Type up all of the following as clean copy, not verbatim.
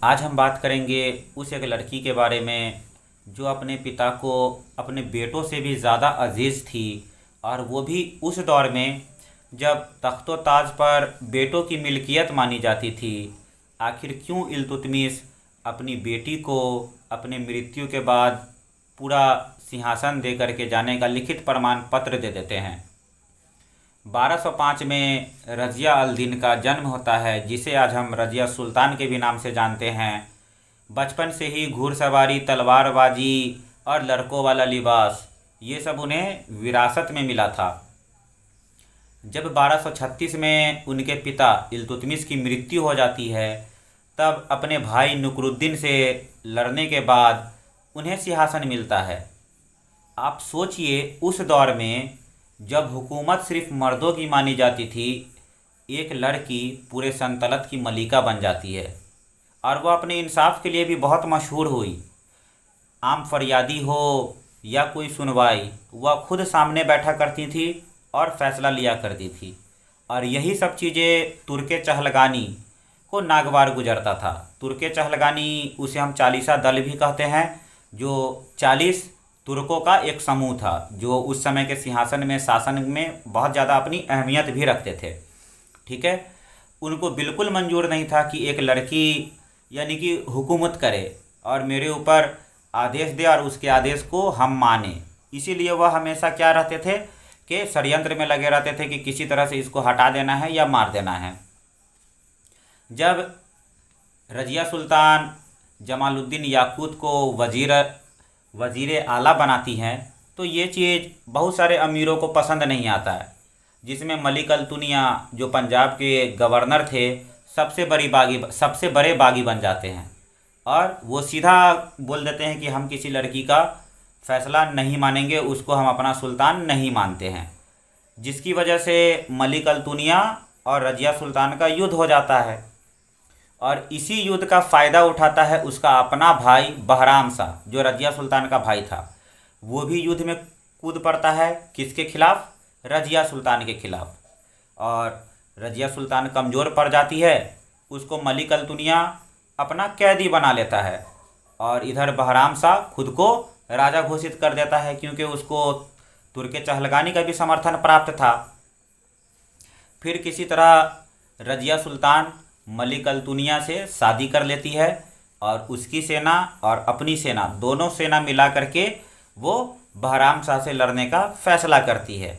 आज हम बात करेंगे उस एक लड़की के बारे में जो अपने पिता को अपने बेटों से भी ज़्यादा अजीज़ थी, और वो भी उस दौर में जब तख्तो ताज पर बेटों की मिल्कियत मानी जाती थी। आखिर क्यों इल्तुतमिश अपनी बेटी को अपने मृत्यु के बाद पूरा सिंहासन दे करके जाने का लिखित प्रमाण पत्र दे देते हैं। 1205 में रज़िया अल दीन का जन्म होता है, जिसे आज हम रज़िया सुल्तान के भी नाम से जानते हैं। बचपन से ही घुड़सवारी, तलवारबाजी और लड़कों वाला लिबास, ये सब उन्हें विरासत में मिला था। जब 1236 में उनके पिता इल्तुतमिश की मृत्यु हो जाती है, तब अपने भाई नुकरुद्दीन से लड़ने के बाद उन्हें सिंहासन मिलता है। आप सोचिए, उस दौर में जब हुकूमत सिर्फ मर्दों की मानी जाती थी, एक लड़की पूरे सल्तनत की मलिका बन जाती है, और वह अपने इंसाफ के लिए भी बहुत मशहूर हुई। आम फरियादी हो या कोई सुनवाई, वह खुद सामने बैठा करती थी और फैसला लिया करती थी। और यही सब चीज़ें तुर्के चहलगानी को नागवार गुजरता था। तुर्के चहलगानी, उसे हम चालीसा दल भी कहते हैं, जो 40 तुर्कों का एक समूह था जो उस समय के सिंहासन में, शासन में बहुत ज़्यादा अपनी अहमियत भी रखते थे। ठीक है, उनको बिल्कुल मंजूर नहीं था कि एक लड़की यानी कि हुकूमत करे और मेरे ऊपर आदेश दे और उसके आदेश को हम माने। इसीलिए वह हमेशा क्या रहते थे कि षड्यंत्र में लगे रहते थे कि किसी तरह से इसको हटा देना है या मार देना है। जब रज़िया सुल्तान जमालुद्दीन याकूत को वज़ीर आला बनाती हैं, तो ये चीज़ बहुत सारे अमीरों को पसंद नहीं आता है, जिसमें मलिक अल-तुनिया जो पंजाब के गवर्नर थे, सबसे बड़े बागी बन जाते हैं, और वो सीधा बोल देते हैं कि हम किसी लड़की का फैसला नहीं मानेंगे, उसको हम अपना सुल्तान नहीं मानते हैं। जिसकी वजह से मलिक अल-तुनिया और रज़िया सुल्तान का युद्ध हो जाता है, और इसी युद्ध का फ़ायदा उठाता है उसका अपना भाई बहराम शाह, जो रज़िया सुल्तान का भाई था। वो भी युद्ध में कूद पड़ता है, किसके खिलाफ? रज़िया सुल्तान के खिलाफ। और रज़िया सुल्तान कमज़ोर पड़ जाती है, उसको मलिक अल-तुनिया अपना कैदी बना लेता है, और इधर बहराम शाह खुद को राजा घोषित कर देता है, क्योंकि उसको तुर्के चहलगानी का भी समर्थन प्राप्त था। फिर किसी तरह रज़िया सुल्तान मलिक अल-तुनिया से शादी कर लेती है, और उसकी सेना और अपनी सेना, दोनों सेना मिला करके वो बहराम शाह से लड़ने का फैसला करती है।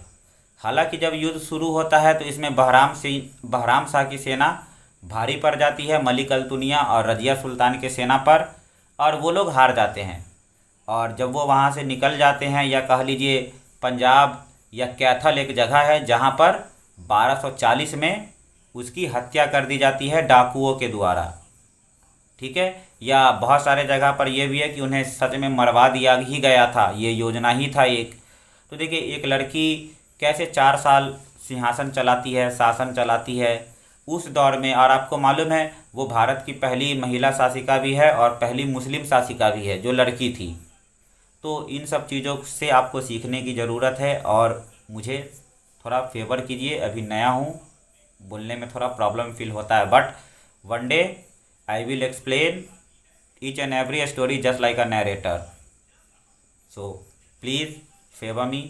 हालांकि जब युद्ध शुरू होता है तो इसमें बहराम शाह की सेना भारी पड़ जाती है मलिक अल-तुनिया और रज़िया सुल्तान के सेना पर, और वो लोग हार जाते हैं। और जब वो वहाँ से निकल जाते हैं, या कह लीजिए पंजाब या कैथल एक जगह है जहाँ पर 1240 में उसकी हत्या कर दी जाती है डाकुओं के द्वारा। ठीक है, या बहुत सारे जगह पर यह भी है कि उन्हें सच में मरवा दिया ही गया था, ये योजना ही था एक। तो देखिए, एक लड़की कैसे 4 साल सिंहासन चलाती है, शासन चलाती है उस दौर में, और आपको मालूम है वो भारत की पहली महिला शासिका भी है और पहली मुस्लिम शासिका भी है जो लड़की थी। तो इन सब चीज़ों से आपको सीखने की ज़रूरत है, और मुझे थोड़ा फेवर कीजिए, अभी नया हूँ, बोलने में थोड़ा प्रॉब्लम फील होता है, but one day I will explain each and every story just like a narrator. So please favour me.